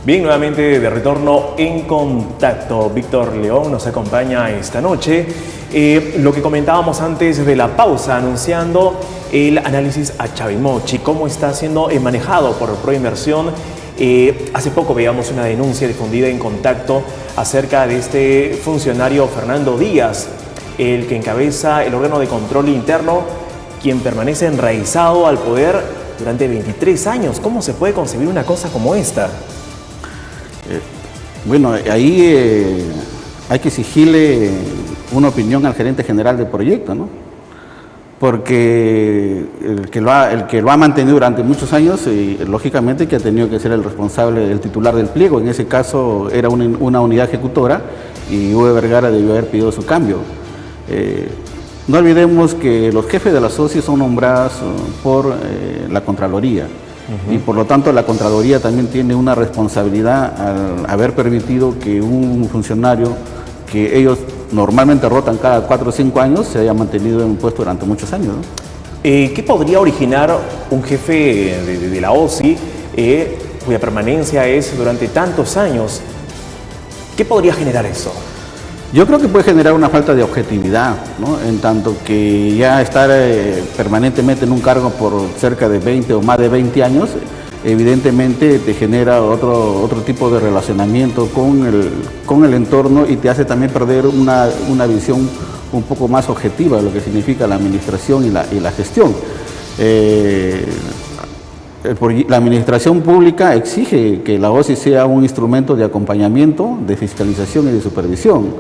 Bien, nuevamente de retorno en contacto. Víctor León nos acompaña esta noche. Lo que comentábamos antes de la pausa, anunciando el análisis a Chavimochi, cómo está siendo manejado por Proinversión. Hace poco veíamos una denuncia difundida en Contacto acerca de este funcionario Fernando Díaz, el que encabeza el órgano de control interno, quien permanece enraizado al poder durante 23 años. ¿Cómo se puede concebir una cosa como esta? Bueno, ahí hay que exigirle una opinión al gerente general del proyecto, ¿no? Porque el que lo ha mantenido durante muchos años, lógicamente que ha tenido que ser el responsable, el titular del pliego. En ese caso era una unidad ejecutora y Uwe Vergara debió haber pedido su cambio. No olvidemos que los jefes de la SOCI son nombrados por la Contraloría. Y por lo tanto la Contraloría también tiene una responsabilidad al haber permitido que un funcionario que ellos normalmente rotan cada 4 o 5 años se haya mantenido en un puesto durante muchos años, ¿no? ¿Qué podría originar un jefe de la OSI cuya permanencia es durante tantos años? ¿Qué podría generar eso? Yo creo que puede generar una falta de objetividad, ¿no? En tanto que ya estar permanentemente en un cargo por cerca de 20 o más de 20 años, evidentemente te genera otro tipo de relacionamiento con el entorno y te hace también perder una visión un poco más objetiva de lo que significa la administración y la gestión. La administración pública exige que la OSI sea un instrumento de acompañamiento, de fiscalización y de supervisión,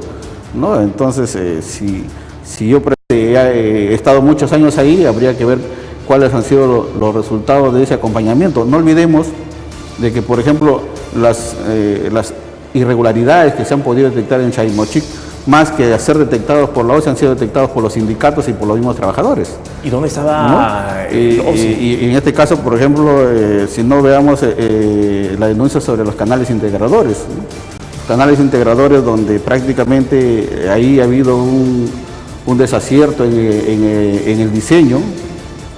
¿no? Entonces, si yo he estado muchos años ahí, habría que ver cuáles han sido los resultados de ese acompañamiento. No olvidemos de que, por ejemplo, las irregularidades que se han podido detectar en Chavimochi, más que ser detectados por la OSI, han sido detectados por los sindicatos y por los mismos trabajadores. ¿Y dónde estaba el OSI? Y en este caso, por ejemplo, si no veamos la denuncia sobre los canales integradores, ¿no? Canales integradores donde prácticamente ahí ha habido un desacierto en el diseño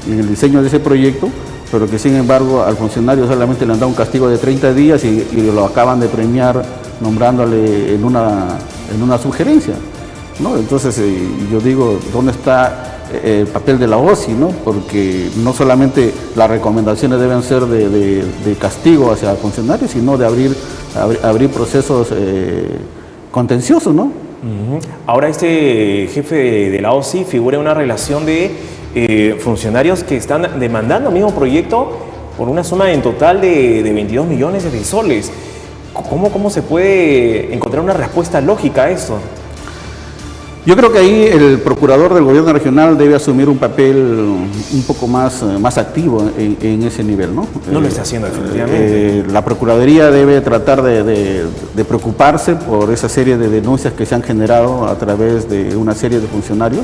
de ese proyecto, pero que sin embargo al funcionario solamente le han dado un castigo de 30 días y lo acaban de premiar nombrándole en una sugerencia, ¿no? Entonces yo digo, ¿dónde está el papel de la OSI, ¿no? Porque no solamente las recomendaciones deben ser de castigo hacia funcionarios, sino de abrir procesos contenciosos, ¿no? Ahora este jefe de la OSI figura en una relación de funcionarios que están demandando el mismo proyecto por una suma en total de 22 millones de soles. ¿Cómo se puede encontrar una respuesta lógica a eso? Yo creo que ahí el procurador del gobierno regional debe asumir un papel un poco más activo en ese nivel, ¿no? No lo está haciendo definitivamente. La Procuraduría debe tratar de preocuparse por esa serie de denuncias que se han generado a través de una serie de funcionarios,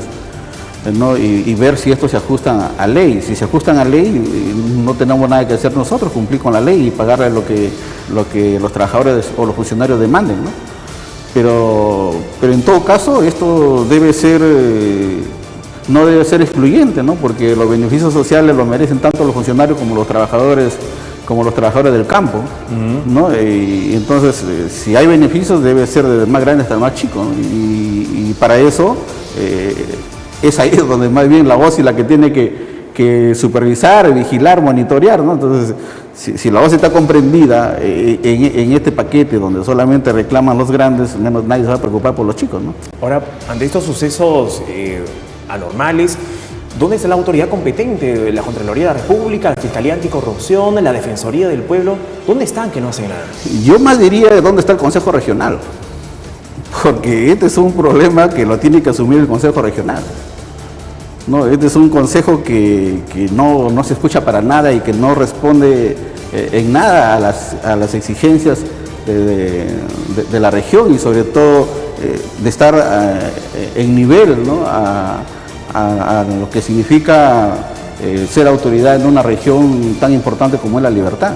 ¿no? Y ver si estos se ajustan a ley. Si se ajustan a ley, no tenemos nada que hacer nosotros, cumplir con la ley y pagarle lo que los trabajadores o los funcionarios demanden, ¿no? Pero en todo caso esto no debe ser excluyente, ¿no? Porque los beneficios sociales los merecen tanto los funcionarios como los trabajadores del campo, ¿no? Y entonces si hay beneficios debe ser desde el más grande hasta el más chico, ¿no? Y para eso es ahí donde más bien la OSI la que tiene que supervisar, vigilar, monitorear, ¿no? Entonces, si la OSI está comprendida en este paquete donde solamente reclaman los grandes, menos nadie se va a preocupar por los chicos, ¿no? Ahora, ante estos sucesos anormales, ¿dónde está la autoridad competente? ¿La Contraloría de la República, la Fiscalía Anticorrupción, la Defensoría del Pueblo? ¿Dónde están que no hacen nada? Yo más diría de dónde está el Consejo Regional, porque este es un problema que lo tiene que asumir el Consejo Regional. No, este es un consejo que no se escucha para nada y que no responde en nada a las exigencias de la región y sobre todo de estar en nivel, ¿no? a lo que significa ser autoridad en una región tan importante como es La Libertad.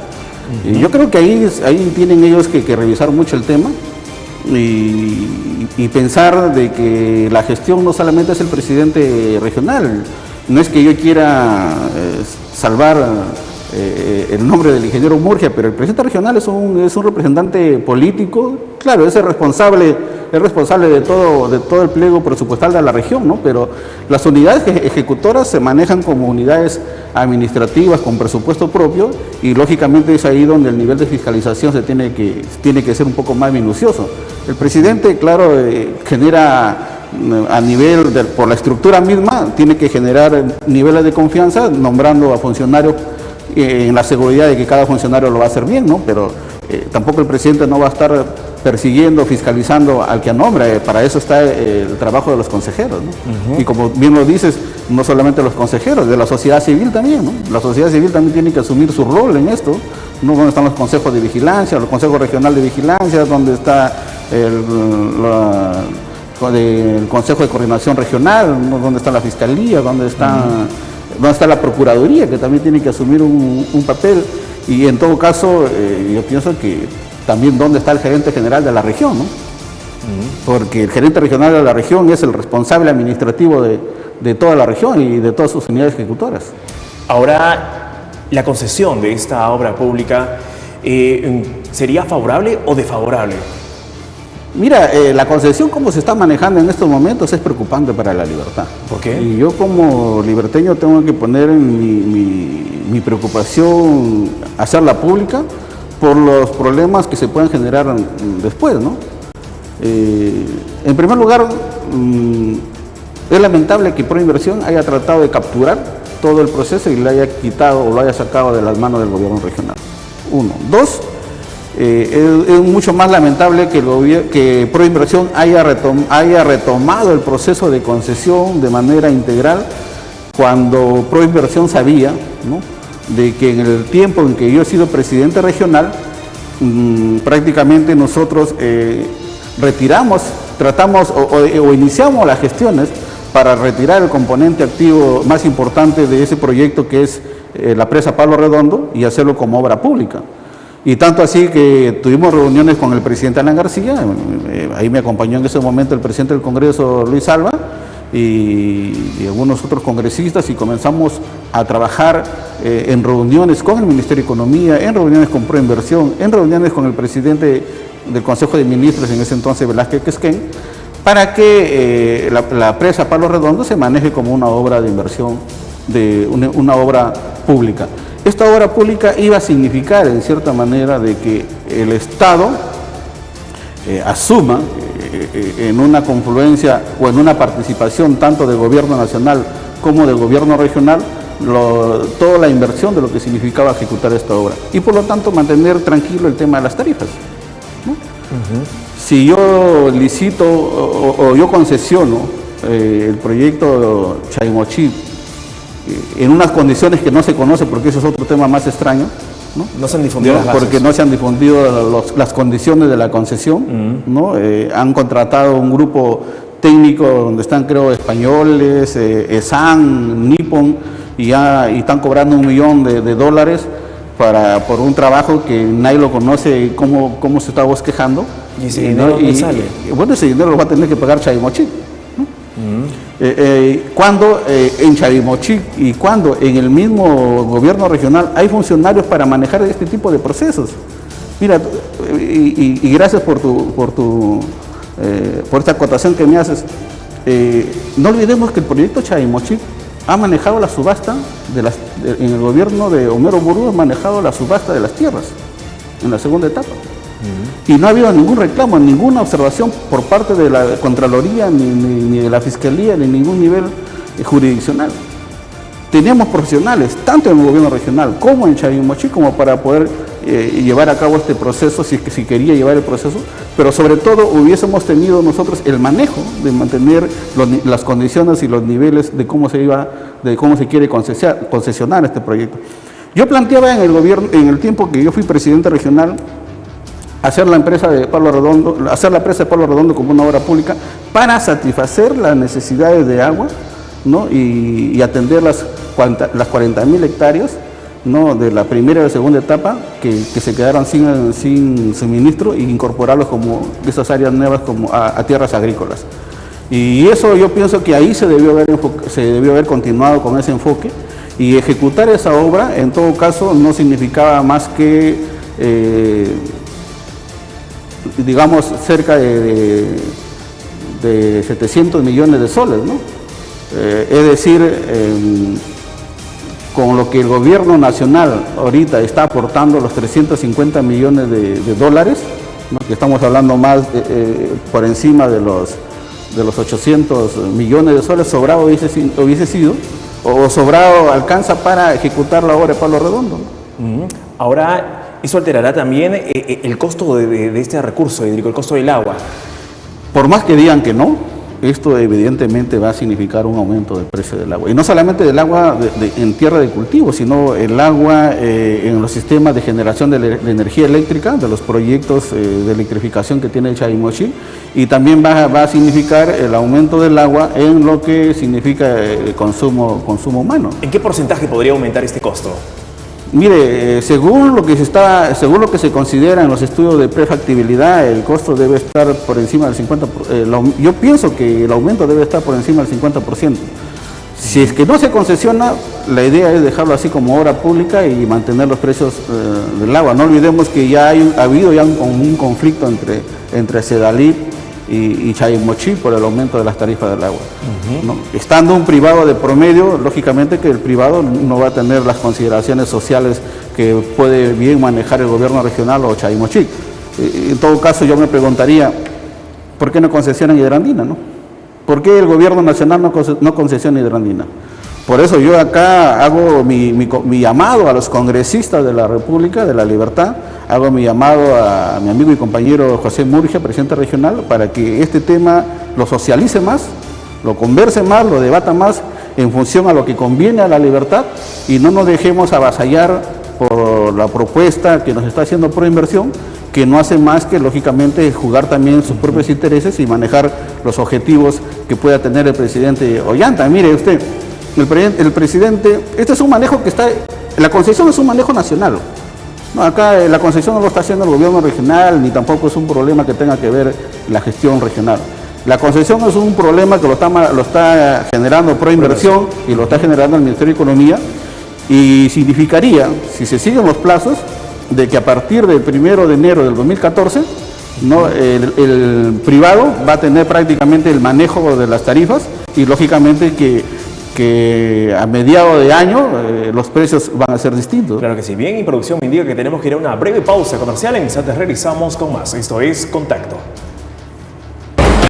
Y yo creo que ahí tienen ellos que revisar mucho el tema y pensar de que la gestión no solamente es el presidente regional, no es que yo quiera salvar el nombre del ingeniero Murgia, pero el presidente regional es un representante político, claro, es el responsable de todo el pliego presupuestal de la región, ¿no? Pero las unidades ejecutoras se manejan como unidades administrativas con presupuesto propio y lógicamente es ahí donde el nivel de fiscalización tiene que ser un poco más minucioso. El presidente, claro, genera a nivel, por la estructura misma, tiene que generar niveles de confianza nombrando a funcionarios en la seguridad de que cada funcionario lo va a hacer bien, ¿no? Pero tampoco el presidente no va a estar persiguiendo, fiscalizando al que nombra, para eso está el trabajo de los consejeros, ¿no? Y como bien lo dices, no solamente los consejeros, de la sociedad civil también, ¿no? La sociedad civil también tiene que asumir su rol en esto, ¿no? Donde están los consejos de vigilancia, los consejos regionales de vigilancia, donde está el Consejo de Coordinación Regional, ¿no? Donde está la Fiscalía, donde está la Procuraduría, que también tiene que asumir un papel, y en todo caso, yo pienso que también dónde está el gerente general de la región, ¿no? Porque el gerente regional de la región es el responsable administrativo de toda la región y de todas sus unidades ejecutoras. Ahora, la concesión de esta obra pública, ¿sería favorable o desfavorable? Mira, la concesión como se está manejando en estos momentos es preocupante para la Libertad. ¿Por qué? Y yo como liberteño tengo que poner en mi preocupación hacerla pública por los problemas que se pueden generar después, ¿no? En primer lugar, es lamentable que Proinversión haya tratado de capturar todo el proceso y le haya quitado o lo haya sacado de las manos del gobierno regional. Uno. Dos, es mucho más lamentable que Proinversión haya retomado el proceso de concesión de manera integral cuando Proinversión sabía, ¿no?, de que en el tiempo en que yo he sido presidente regional, prácticamente nosotros tratamos o iniciamos las gestiones para retirar el componente activo más importante de ese proyecto, que es la presa Palo Redondo, y hacerlo como obra pública. Y tanto así que tuvimos reuniones con el presidente Alan García, ahí me acompañó en ese momento el presidente del Congreso, Luis Alba, y algunos otros congresistas, y comenzamos a trabajar en reuniones con el Ministerio de Economía, en reuniones con Proinversión, en reuniones con el presidente del Consejo de Ministros, en ese entonces Velázquez Quesquén, para que la presa Palo Redondo se maneje como una obra de inversión, una obra pública. Esta obra pública iba a significar, en cierta manera, de que el Estado asuma en una confluencia o en una participación tanto del gobierno nacional como del gobierno regional toda la inversión de lo que significaba ejecutar esta obra, y por lo tanto mantener tranquilo el tema de las tarifas, ¿no? Si yo licito o yo concesiono el proyecto Chaimochí en unas condiciones que no se conoce, porque ese es otro tema más extraño, ¿no? No se han difundido las bases. Porque no se han difundido las condiciones de la concesión, ¿no? Han contratado un grupo técnico donde están, creo, españoles, ESAN, Nippon, y están cobrando $1 millón por un trabajo que nadie lo conoce, cómo se está bosquejando. ¿Y ese dinero dónde sale? Bueno, ese dinero lo va a tener que pagar Chaimochí, ¿no? Cuando en Chaimochí y cuando en el mismo gobierno regional hay funcionarios para manejar este tipo de procesos. Mira, y gracias por esta acotación que me haces. No olvidemos que el proyecto Chaimochí ha manejado la subasta en el gobierno de Homero Burgos, ha manejado la subasta de las tierras en la segunda etapa. Y no ha habido ningún reclamo, ninguna observación por parte de la Contraloría, ni de la Fiscalía, ni ningún nivel jurisdiccional. Teníamos profesionales, tanto en el gobierno regional como en Chaimochí, como para poder llevar a cabo este proceso, si quería llevar el proceso, pero sobre todo hubiésemos tenido nosotros el manejo de mantener las condiciones y los niveles de cómo se quiere concesionar este proyecto. Yo planteaba en el tiempo que yo fui presidente regional, hacer la presa de Palo Redondo como una obra pública para satisfacer las necesidades de agua, ¿no? y atender las 40.000 hectáreas, ¿no?, de la primera y la segunda etapa que se quedaron sin suministro, e incorporarlos como esas áreas nuevas como a tierras agrícolas. Y eso yo pienso que ahí se debió haber continuado con ese enfoque, Y ejecutar esa obra, en todo caso, no significaba más que, digamos, cerca de 700 millones de soles, ¿no? Es decir, con lo que el gobierno nacional ahorita está aportando los 350 millones de dólares, ¿no? Que estamos hablando más por encima de los 800 millones de soles, sobrado hubiese sido, o sobrado alcanza para ejecutar la obra de Palo Redondo, ¿no? Ahora, ¿eso alterará también el costo de este recurso hídrico, el costo del agua? Por más que digan que no, esto evidentemente va a significar un aumento del precio del agua. Y no solamente del agua en tierra de cultivo, sino el agua en los sistemas de generación de energía eléctrica, de los proyectos de electrificación que tiene Chavimochic, y también va a significar el aumento del agua en lo que significa el consumo humano. ¿En qué porcentaje podría aumentar este costo? Mire, según lo que se considera en los estudios de prefactibilidad, el costo debe estar por encima del 50%. Yo pienso que el aumento debe estar por encima del 50%. Si es que no se concesiona, la idea es dejarlo así como obra pública y mantener los precios del agua. No olvidemos que ha habido un conflicto entre Sedalip y Chavimochic por el aumento de las tarifas del agua. ¿No? Estando un privado de promedio, lógicamente que el privado no va a tener las consideraciones sociales que puede bien manejar el gobierno regional o Chavimochic. En todo caso, yo me preguntaría, ¿por qué no concesionan Hidroandina, no? ¿Por qué el gobierno nacional no concesiona Hidroandina? Por eso yo acá hago mi llamado a los congresistas de la República, de la Libertad, hago mi llamado a mi amigo y compañero José Murgia, presidente regional, para que este tema lo socialice más, lo converse más, lo debata más en función a lo que conviene a la libertad y no nos dejemos avasallar por la propuesta que nos está haciendo Proinversión, que no hace más que, lógicamente, jugar también sus propios intereses y manejar los objetivos que pueda tener el presidente Ollanta. Mire usted, el presidente, este es un manejo que está, la concesión es un manejo nacional. No, acá la concesión no lo está haciendo el gobierno regional, ni tampoco es un problema que tenga que ver la gestión regional. La concesión es un problema que lo está generando Proinversión y lo está generando el Ministerio de Economía, y significaría, si se siguen los plazos, de que a partir del 1 de enero del 2014, ¿no? el privado va a tener prácticamente el manejo de las tarifas y lógicamente que a mediados de año los precios van a ser distintos. Claro que sí. Bien, y producción me indica que tenemos que ir a una breve pausa comercial. En instantes regresamos con más. Esto es Contacto.